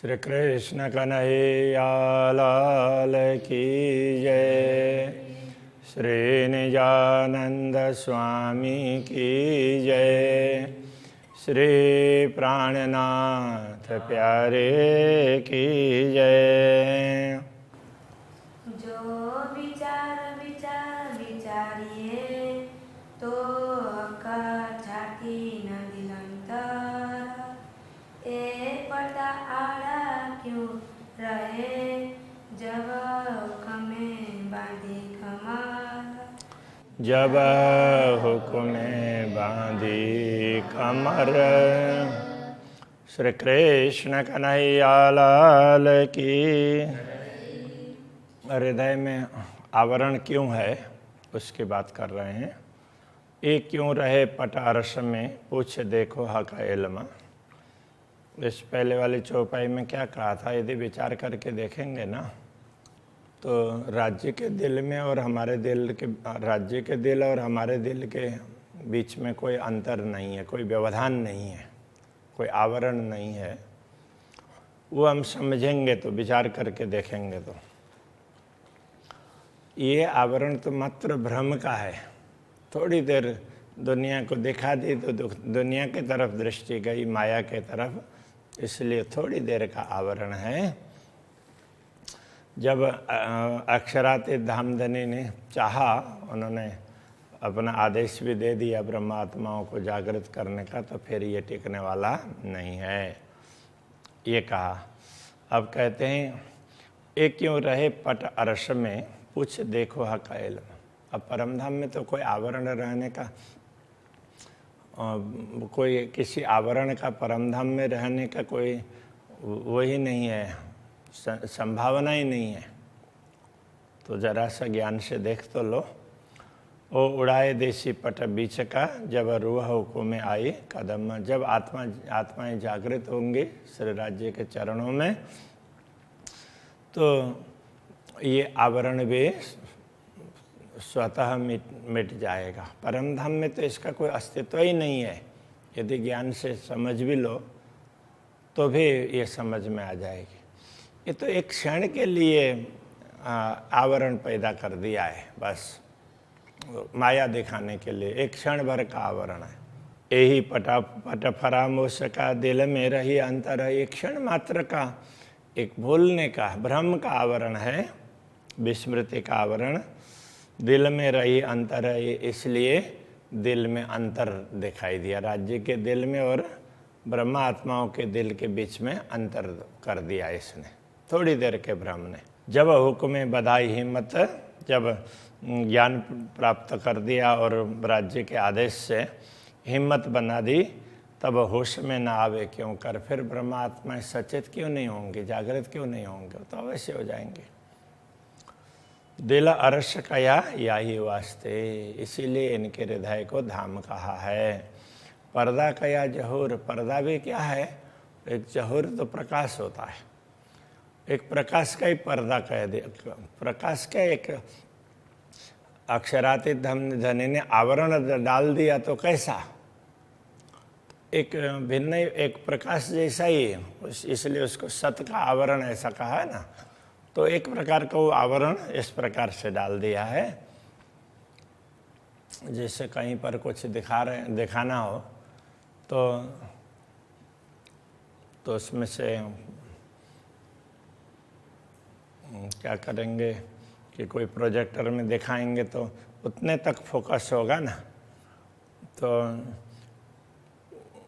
श्री कृष्ण कन्हैया लाल की जय। श्री निजानंद स्वामी की जय। श्री प्राणनाथ प्यारे की जय। जो विचार विचारिए तो छाती न दिलंतर ए पर्दा आड़ा क्यों रहे जब हुक्म बांधी कमर। जब हुक्म बांधी कमर। श्री कृष्ण कन्हैया लाल की। हृदय में आवरण क्यों है उसकी बात कर रहे हैं। एक क्यों रहे पट अरश में पूछ देखो हक इल्म। इस पहले वाली चौपाई में क्या कहा था, यदि विचार करके देखेंगे ना तो राज्य के दिल में और हमारे दिल के राज्य के दिल और हमारे दिल के बीच में कोई अंतर नहीं है, कोई व्यवधान नहीं है, कोई आवरण नहीं है। वो हम समझेंगे तो, विचार करके देखेंगे तो ये आवरण तो मात्र भ्रम का है। थोड़ी देर दुनिया को दिखा दी तो दुनिया की तरफ दृष्टि गई, माया के तरफ, इसलिए थोड़ी देर का आवरण है। जब अक्षरातीत धामधनी ने चाहा, उन्होंने अपना आदेश भी दे दिया ब्रह्मात्माओं को जागृत करने का, तो फिर ये टिकने वाला नहीं है, ये कहा। अब कहते हैं एक क्यों रहे पट अरश में पूछ देखो हक इल्म। अब परमधाम में तो कोई आवरण रहने का, कोई किसी आवरण का परमधाम में रहने का कोई वही नहीं है, संभावना ही नहीं है। तो जरा सा ज्ञान से देख तो लो। ओ उड़ाए देसी पट बीच का जब रूह हुकुम में आई कदम। जब आत्माएं जागृत होंगी श्री राज्य के चरणों में तो ये आवरण भी स्वतः मिट जाएगा। परमधाम में तो इसका कोई अस्तित्व ही नहीं है। यदि ज्ञान से समझ भी लो तो भी ये समझ में आ जाएगी। ये तो एक क्षण के लिए आवरण पैदा कर दिया है, बस माया दिखाने के लिए, एक क्षण भर का आवरण है। यही पट फरामोश का दिल में रही अंतर है। एक क्षण मात्र का, एक भूलने का, भ्रम का आवरण है, विस्मृति का आवरण। दिल में रही अंतर है, इसलिए दिल में अंतर दिखाई दिया। राज्य के दिल में और ब्रह्मा आत्माओं के दिल के बीच में अंतर कर दिया इसने, थोड़ी देर के भ्रम ने। जब हुक्म बधाई हिम्मत, जब ज्ञान प्राप्त कर दिया और राज्य के आदेश से हिम्मत बना दी, तब होश में ना आवे क्यों कर। फिर ब्रह्मा आत्माएं सचेत क्यों नहीं होंगे, जागृत क्यों नहीं होंगे, तो अवश्य हो जाएंगे। दिल अरश कया या ही वास्ते, इसीलिए इनके हृदय को धाम कहा है। पर्दा कया जहूर, पर्दा भी क्या है, एक जहूर तो प्रकाश होता है, एक प्रकाश का ही पर्दा कह दे। प्रकाश का एक अक्षरातीत धनी ने आवरण डाल दिया तो कैसा, एक भिन्न, एक प्रकाश जैसा ही, इसलिए उसको सत का आवरण ऐसा कहा है ना। तो एक प्रकार का वो आवरण इस प्रकार से डाल दिया है, जैसे कहीं पर कुछ दिखाना हो तो उसमें से क्या करेंगे कि कोई प्रोजेक्टर में दिखाएंगे तो उतने तक फोकस होगा ना, तो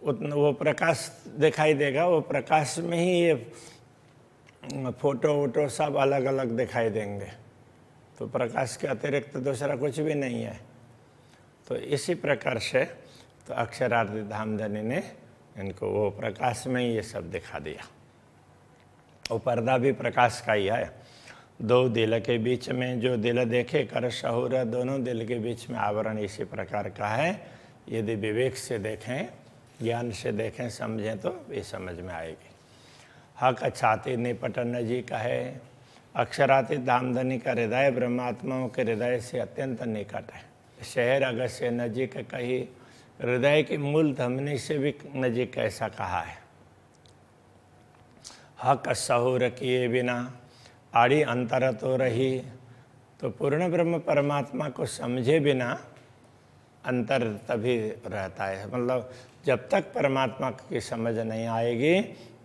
उतना वो प्रकाश दिखाई देगा। वो प्रकाश में ही ये फोटो वोटो सब अलग अलग दिखाई देंगे, तो प्रकाश के अतिरिक्त दूसरा कुछ भी नहीं है। तो इसी प्रकार से तो अक्षरार्थ धामधनी ने इनको वो प्रकाश में ही ये सब दिखा दिया। वो पर्दा भी प्रकाश का ही है। दो दिल के बीच में जो दिल देखे कर शहूर, दोनों दिल के बीच में आवरण इसी प्रकार का है। यदि विवेक से देखें, ज्ञान से देखें, समझें तो ये समझ में आएगी। हक छाती निपटन जी का है। अक्षरातीत धामधनी का हृदय ब्रह्मात्माओं के हृदय से अत्यंत निकट है। शहर अगस्त्य नजीक कही, हृदय की मूल धमनी से भी नजीक ऐसा कहा है। हक सहूर किए बिना आड़ी अंतर तो रही। तो पूर्ण ब्रह्म परमात्मा को समझे बिना अंतर तभी रहता है। मतलब जब तक परमात्मा की समझ नहीं आएगी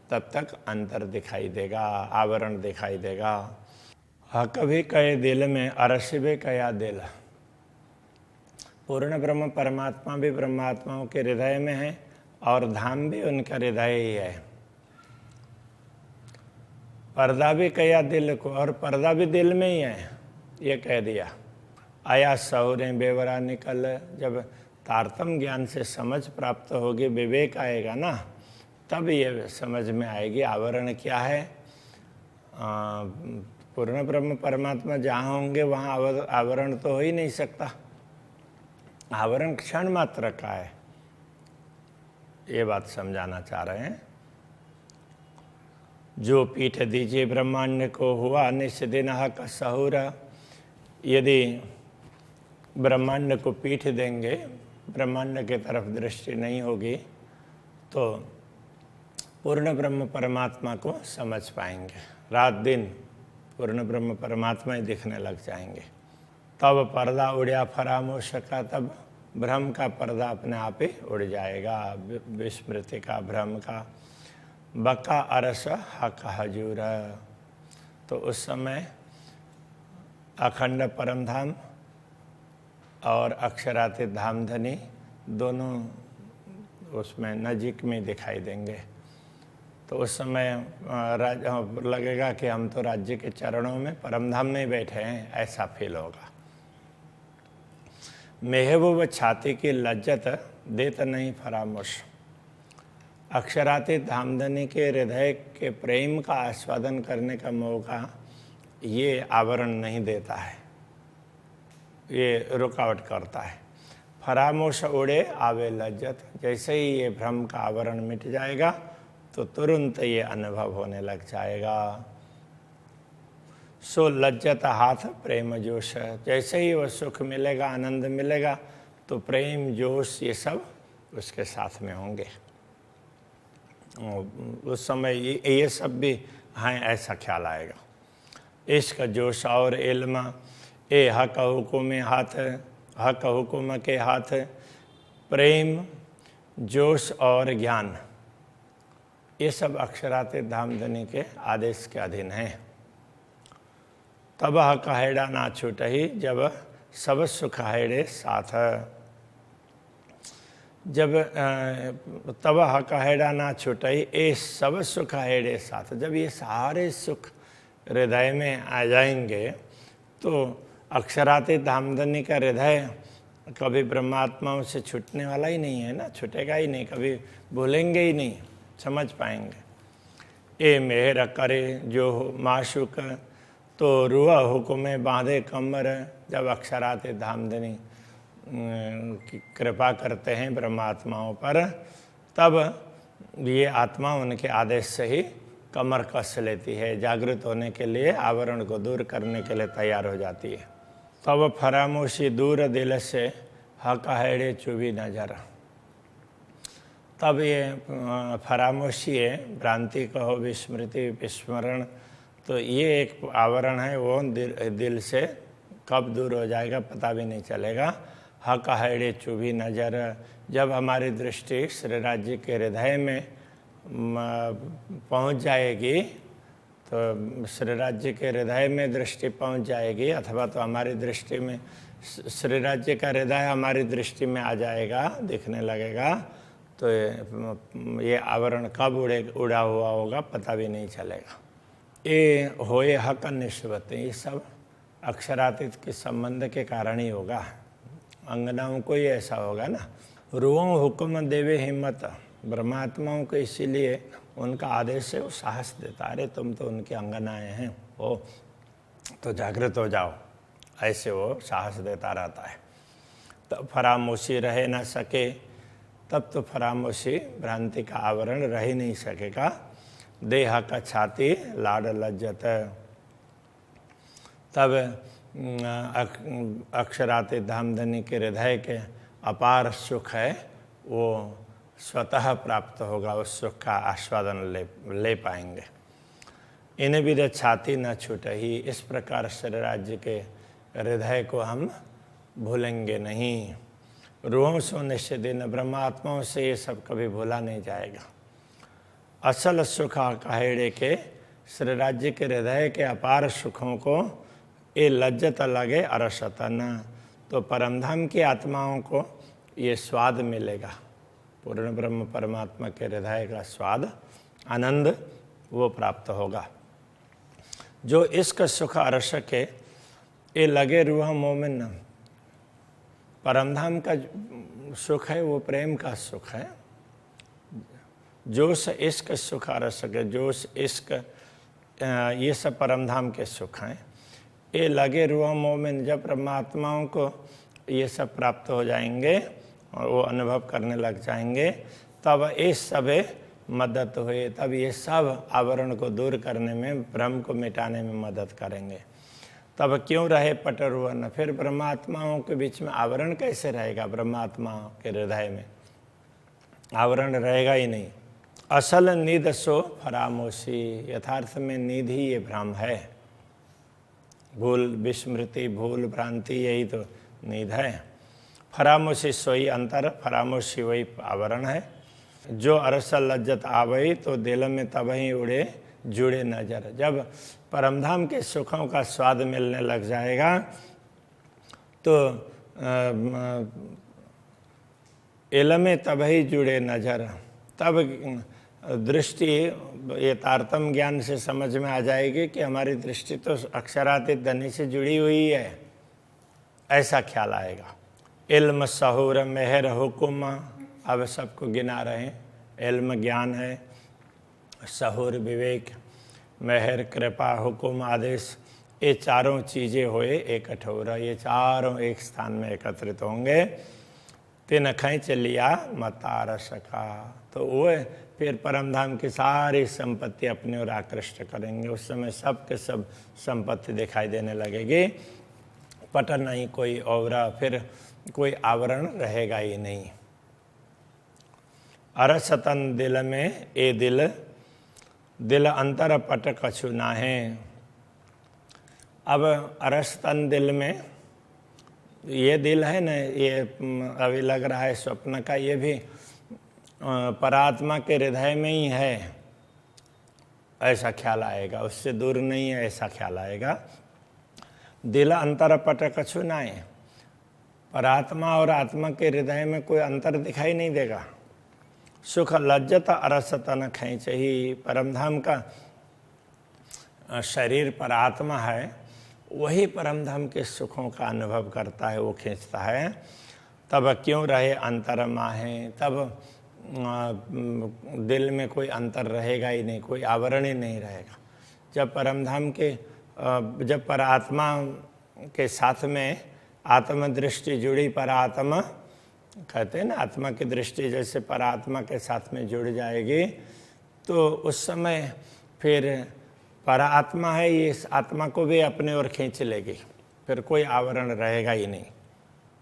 तब तक अंतर दिखाई देगा, आवरण दिखाई देगा। हक भी कहे दिल में, अरस भी कया दिल। पूर्ण ब्रह्म परमात्मा भी ब्रह्मात्माओं के हृदय में है और धाम भी उनका हृदय ही है। पर्दा भी कया दिल को, और पर्दा भी दिल में ही है, ये कह दिया। आया सहुरे बेवरा निकल। जब तारतम ज्ञान से समझ प्राप्त होगी, विवेक आएगा ना, तब ये समझ में आएगी आवरण क्या है। पूर्ण ब्रह्म परमात्मा जहाँ होंगे वहाँ आवरण तो हो ही नहीं सकता। आवरण क्षण मात्र का है, ये बात समझाना चाह रहे हैं। जो पीठ दीजिए ब्रह्मांड को, हुआ निस्दिन हक सहूर। यदि ब्रह्मांड को पीठ देंगे, ब्रह्मांड की तरफ दृष्टि नहीं होगी, तो पूर्ण ब्रह्म परमात्मा को समझ पाएंगे। रात दिन पूर्ण ब्रह्म परमात्मा ही दिखने लग जाएंगे। तब पर्दा उड़या फरामोश का, तब भ्रम का पर्दा अपने आप ही उड़ जाएगा, विस्मृति का, भ्रम का। बका अरस हक हजूर। तो उस समय अखंड परमधाम और अक्षरातीत धामधनी दोनों उसमें नजीक में दिखाई देंगे। तो उस समय लगेगा कि हम तो राज्य के चरणों में परमधाम में बैठे हैं, ऐसा फील होगा। महबूब छाती की लज्जत देत नहीं फरामोश। अक्षरातीत धामधनी के हृदय के प्रेम का आस्वादन करने का मौका ये आवरण नहीं देता है, ये रुकावट करता है। फरामोश उड़े आवे लज्जत। जैसे ही ये भ्रम का आवरण मिट जाएगा तो तुरंत ये अनुभव होने लग जाएगा। सो लज्जत हाथ प्रेम जोश। जैसे ही वह सुख मिलेगा, आनंद मिलेगा, तो प्रेम जोश ये सब उसके साथ में होंगे। उस समय ये सब भी हैं, ऐसा ख्याल आएगा। इश्क जोश और इल्म ए हक हुकुम हाथ, हक हुकुम के हाथ। प्रेम जोश और ज्ञान ये सब अक्षरातीत धामधनी के आदेश के अधीन हैं। तब हक हैड़ा ना छूटही, जब सब सुख हैड़े साथ। जब तब हक हैड़ा ना छूटही, ए सब सुख हैड़े साथ। जब ये सारे सुख हृदय में आ जाएंगे तो अक्षरातीत धामधनी का हृदय कभी ब्रह्मात्माओं से छूटने वाला ही नहीं है ना, छूटेगा ही नहीं, कभी भूलेंगे ही नहीं, समझ पाएंगे। ए मेहर करे जो माशुक, तो रुआ हुक्म बांधे कमर। जब अक्षरातीत धामधनी की कृपा करते हैं ब्रह्मात्माओं पर, तब ये आत्मा उनके आदेश से ही कमर कस लेती है, जागृत होने के लिए, आवरण को दूर करने के लिए तैयार हो जाती है। तब फरामोशी दूर दिल से हक हैड़े चुभी नजर। तब ये फरामोशी है, भ्रांति कहो, विस्मृति, विस्मरण, तो ये एक आवरण है, वो दिल से कब दूर हो जाएगा पता भी नहीं चलेगा। हक हैड़े चुभी नजर। जब हमारी दृष्टि श्री राज्य के हृदय में पहुंच जाएगी, तो श्री राज्य के हृदय में दृष्टि पहुंच जाएगी, अथवा तो हमारी दृष्टि में श्री राज्य का हृदय हमारी दृष्टि में आ जाएगा, दिखने लगेगा, तो ये आवरण कब उड़ा हुआ होगा पता भी नहीं चलेगा। ये होए हक निस्बत, ये सब अक्षरातीत के संबंध के कारण ही होगा। अंगनाओं को ही ऐसा होगा ना। रुओं हुक्म देवे हिम्मत। ब्रह्मात्माओं को इसीलिए उनका आदेश से वो साहस देता, अरे तुम तो उनके अंगनाएं हैं, वो तो जागृत हो जाओ, ऐसे वो साहस देता रहता है। तब फरामोशी रह न सके, तब तो फरामोशी भ्रांति का आवरण रह ही नहीं सकेगा। देह का छाती लाड लज्जत। तब अक्षरातीत धामधनी के हृदय के अपार सुख है, वो स्वतः प्राप्त होगा, उस सुख का आस्वादन ले पाएंगे। इन्हें भी छाती न छूटही। इस प्रकार श्री राज्य के हृदय को हम भूलेंगे नहीं। रूहों सो निश्चय दिन, ब्रह्मात्माओं से ये सब कभी भूला नहीं जाएगा। असल सुख कहेड़े के श्री राज्य के हृदय के अपार सुखों को ये लज्जत लगे अरसतन, तो परमधाम की आत्माओं को ये स्वाद मिलेगा। पूर्ण ब्रह्म परमात्मा के हृदय का स्वाद, आनंद वो प्राप्त होगा। जो इसका सुख अरस के ये लगे रूह मोमिन, परमधाम का सुख है वो प्रेम का सुख है। जोश इश्क सुख अरस के, जोश इश्क ये सब परमधाम के सुख हैं। ये लगे रूह मोमिन, जब परमात्माओं को ये सब प्राप्त हो जाएंगे और वो अनुभव करने लग जाएंगे, तब इस सब मदद हुए, तब ये सब आवरण को दूर करने में, भ्रम को मिटाने में मदद करेंगे। तब क्यों रहे पटरुवन, फिर ब्रह्मात्माओं के बीच में आवरण कैसे रहेगा? ब्रह्मात्माओं के हृदय में आवरण रहेगा ही नहीं। असल निध सो फरामोशी, यथार्थ में निध ही ये भ्रम है। भूल विस्मृति, भूल भ्रांति, यही तो निध है। फरामोशी सोई अंतर, फरामोशी वही आवरण है। जो अरसल लज्जत आवई, तो दिल में तबही उड़े जुड़े नजर। जब परमधाम के सुखों का स्वाद मिलने लग जाएगा तो इल में तबही जुड़े नजर, तब दृष्टि ये तारतम्य ज्ञान से समझ में आ जाएगी कि हमारी दृष्टि तो अक्षरातीत धनी से जुड़ी हुई है, ऐसा ख्याल आएगा। इल्म सहूर मेहर हुकुम, अब सबको गिना रहे हैं। इल्म ज्ञान है, सहूर विवेक, मेहर कृपा, हुकुम आदेश, ये चारों चीज़ें हुए एक ठोरा, ये चारों एक स्थान में एकत्रित होंगे। तिन खींच लिया मतार सका, तो वो फिर परमधाम की सारी संपत्ति अपनी ओर आकृष्ट करेंगे। उस समय सब के सब संपत्ति दिखाई देने लगेगी। पट नहीं कोई औरा, फिर कोई आवरण रहेगा ही नहीं। अरसतन दिल में ए दिल, दिल अंतर पट कछु ना है। अब अरसतन दिल में ये दिल है ना, ये अभी लग रहा है स्वप्न का, ये भी परात्मा के हृदय में ही है, ऐसा ख्याल आएगा। उससे दूर नहीं है, ऐसा ख्याल आएगा। दिल अंतर पट कछु ना है, परात्मा और आत्मा के हृदय में कोई अंतर दिखाई नहीं देगा। सुख लज्जत अरसतन खींच ही, परमधाम का शरीर परात्मा है, वही परमधाम के सुखों का अनुभव करता है, वो खींचता है। तब क्यों रहे अंतर माहे, तब दिल में कोई अंतर रहेगा ही नहीं, कोई आवरण ही नहीं रहेगा। जब परमधाम के जब परात्मा के साथ में आत्मदृष्टि जुड़ी, परात्मा कहते हैं ना, आत्मा की दृष्टि जैसे परात्मा के साथ में जुड़ जाएगी, तो उस समय फिर परात्मा है, ये इस आत्मा को भी अपने ओर खींच लेगी, फिर कोई आवरण रहेगा ही नहीं।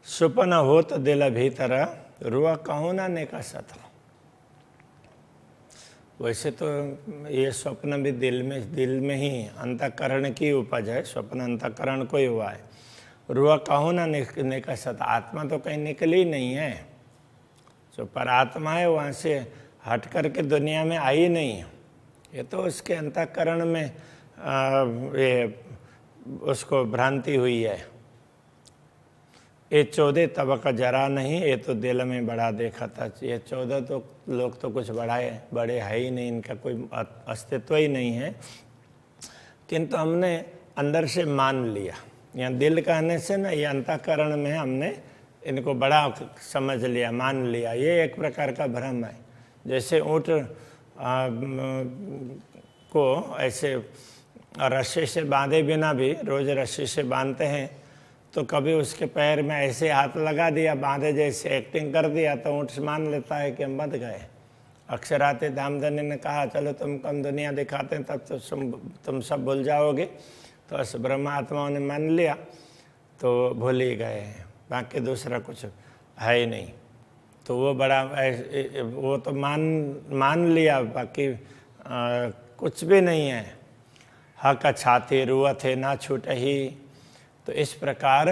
सुपन होत दिल भीतर, रुआ कहूँ ना नेका सत्र। वैसे तो ये स्वप्न भी दिल में ही अंतःकरण की उपज है, स्वप्न अंतःकरण को ही हुआ है। रुआ कहूँ ना नेका सत, आत्मा तो कहीं निकली नहीं है। जो परात्मा है वहाँ से हट करके दुनिया में आई नहीं है, ये तो उसके अंतःकरण में ये उसको भ्रांति हुई है। ये 14 तबक जरा नहीं, ये तो दिल में बड़ा देखा था। ये 14 तो लोग तो कुछ बड़े है ही नहीं, इनका कोई अस्तित्व ही नहीं है, किंतु हमने अंदर से मान लिया। यहाँ दिल कहने से ना, ये अंतःकरण में हमने इनको बड़ा समझ लिया, मान लिया। ये एक प्रकार का भ्रम है। जैसे ऊँट को ऐसे रस्सी से बांधे बिना भी, रोज़ रस्सी से बांधते हैं, तो कभी उसके पैर में ऐसे हाथ लगा दिया, बांधे जैसे एक्टिंग कर दिया, तो ऊँट मान लेता है कि हम बंध गए। अक्षराते धामधनी ने कहा, चलो तुम कम दुनिया दिखाते हैं, तब तो तुम सब भूल जाओगे। तो उस ब्रह्मात्माओं ने मान लिया तो भूल ही गए, बाकी दूसरा कुछ है ही नहीं। तो वो बड़ा वो तो मान लिया, बाकी कुछ भी नहीं है। हक छाती रुआ थे ना छूटही। तो इस प्रकार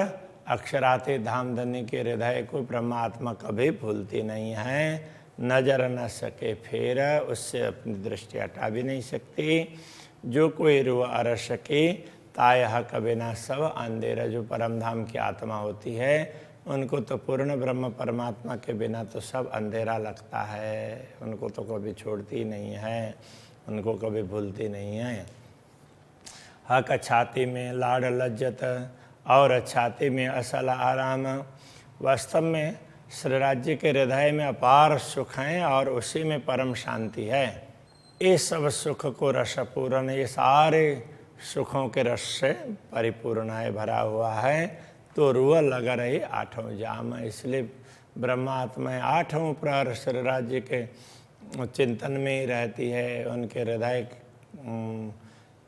अक्षराते धाम धनी के हृदय को परमात्मा कभी भूलती नहीं है, नजर न सके फेर, उससे अपनी दृष्टि हटा भी नहीं सकती। जो कोई रुआ अर सके ताय हक बिना सब अंधेरा। जो परम धाम की आत्मा होती है उनको तो पूर्ण ब्रह्म परमात्मा के बिना तो सब अंधेरा लगता है, उनको तो कभी छोड़ती नहीं है, उनको कभी भूलती नहीं है। हक छाती में लाड़ लज्जत और छाती में असल आराम। वास्तव में श्री राज्य के हृदय में अपार सुख हैं और उसी में परम शांति है। ये सब सुख को रसपूर्ण, ये सारे सुखों के रस से परिपूर्ण है, भरा हुआ है। तो रुआ लगा रही आठों जाम। इसलिए ब्रह्मात्मा आठों प्रहर श्री राज्य के चिंतन में ही रहती है, उनके हृदय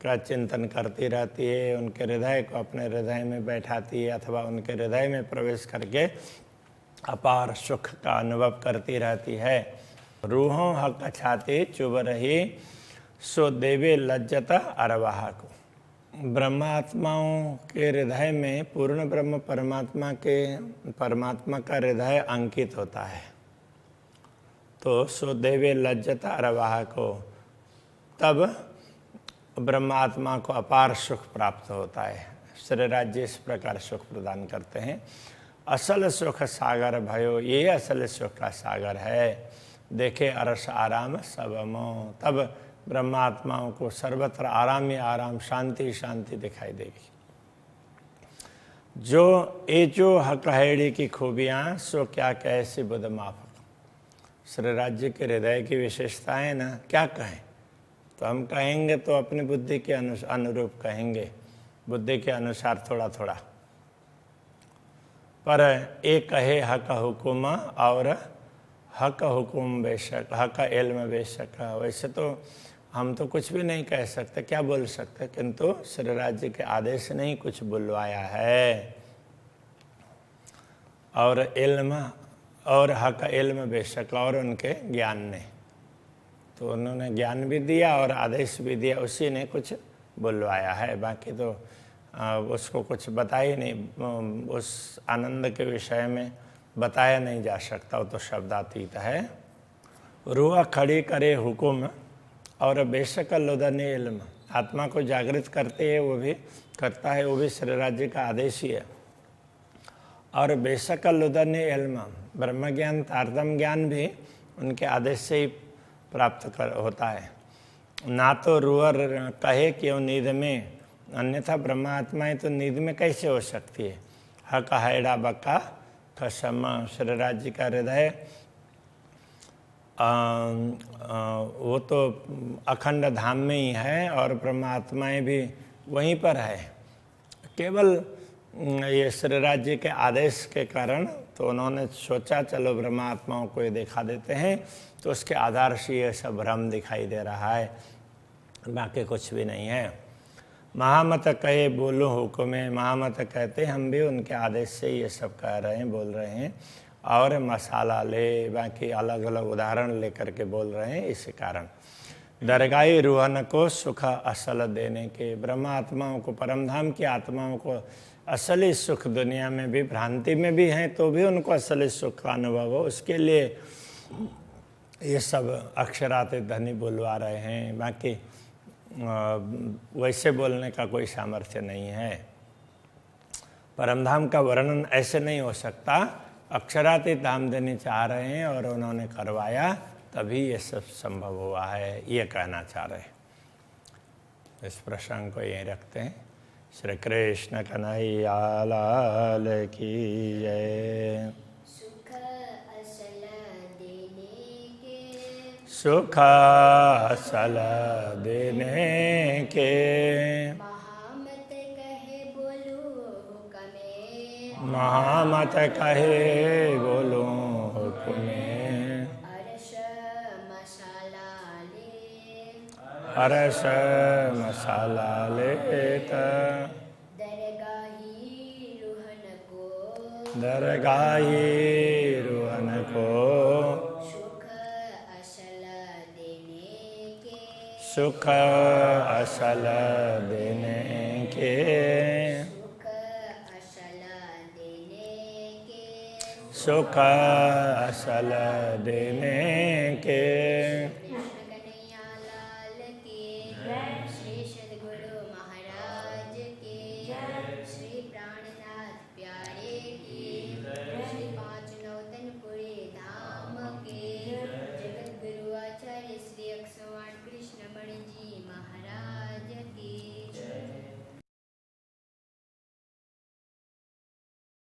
का चिंतन करती रहती है, उनके हृदय को अपने हृदय में बैठाती है अथवा उनके हृदय में प्रवेश करके अपार सुख का अनुभव करती रहती है। रूहों हक छाती चुभ रही सो देवे लज्जत अरवाह को। ब्रह्मात्माओं के हृदय में पूर्ण ब्रह्म परमात्मा का हृदय अंकित होता है। तो सो देवे लज्जत अरवाह को, तब ब्रह्मात्मा को अपार सुख प्राप्त होता है। श्री राज्य इस प्रकार सुख प्रदान करते हैं। असल सुख सागर भयो, ये असल सुख का सागर है। देखे अरस आराम सबमो, तब ब्रह्मात्माओं को सर्वत्र आराम ही आराम, शांति शांति दिखाई देगी। जो हक हैड़ी की खूबियाँ सो क्या कैसी बुध माफक। श्री राज्य के हृदय की विशेषताएं ना क्या कहें, तो हम कहेंगे तो अपनी बुद्धि के अनुरूप कहेंगे, बुद्धि के अनुसार थोड़ा थोड़ा। पर एक कहे हक हुकुम और हक हुकुम बेशक, हक इल्म बेशक। वैसे तो हम तो कुछ भी नहीं कह सकते, क्या बोल सकते, किंतु श्री राज्य के आदेश ने ही कुछ बुलवाया है। और इल्म और हक इल्म बेशक, और उनके ज्ञान ने, तो उन्होंने ज्ञान भी दिया और आदेश भी दिया, उसी ने कुछ बुलवाया है। बाकी तो उसको कुछ बताया नहीं, उस आनंद के विषय में बताया नहीं जा सकता, वो तो शब्दातीत है। रूह खड़ी करे हुकुम और बेशक लुदन इल्म, आत्मा को जागृत करते हैं वो भी करता है, वो भी श्री राज्य का आदेश ही है। और बेशक लुदन इल्म, ब्रह्म ज्ञान तारतम ज्ञान भी उनके आदेश से ही प्राप्त होता है। ना तो रूह कहे क्यों नींद में, अन्यथा ब्रह्मात्माएं तो नींद में कैसे हो सकती है। हक हैड़ा बक्का खसम, श्री राज्य का हृदय वो तो अखंड धाम में ही है और ब्रह्मात्माएं भी वहीं पर है। केवल ये श्री राज्य के आदेश के कारण तो उन्होंने सोचा चलो ब्रह्मात्माओं को ये दिखा देते हैं, तो उसके आधार से ये सब भ्रम दिखाई दे रहा है, बाकी कुछ भी नहीं है। महामत कहे बोलो हुक्म, महामत कहते हम भी उनके आदेश से ये सब कह रहे हैं, बोल रहे हैं। और मसाला ले, बाकी अलग अलग उदाहरण लेकर के बोल रहे हैं। इसी कारण दरगाही रूहन को सुख असल देने के, ब्रह्मात्माओं को, परमधाम की आत्माओं को असली सुख दुनिया में भी, भ्रांति में भी हैं तो भी उनको असली सुख का अनुभव हो, उसके लिए ये सब अक्षराते धनी बुलवा रहे हैं। बाकी वैसे बोलने का कोई सामर्थ्य नहीं है। परमधाम का वर्णन ऐसे नहीं हो सकता, अक्षरातीत धाम देने चाह रहे हैं और उन्होंने करवाया, तभी ये सब संभव हुआ है, ये कहना चाह रहे हैं। इस प्रसंग को यहीं रखते हैं। श्री कृष्ण कन्हैया लाल की जय। सुख असल देने के, सुख असल देने के, महामत कहे बोलो हुक्मे, महामत कहे बोलो हुक्मे, अरश मसाला ले, अरस मसाला लेता, दरगाही रूहन को, दरगाही रूहन को, सुख असल देने के, सुख असल देने के, सुख असल देने के, सुख असल देने के,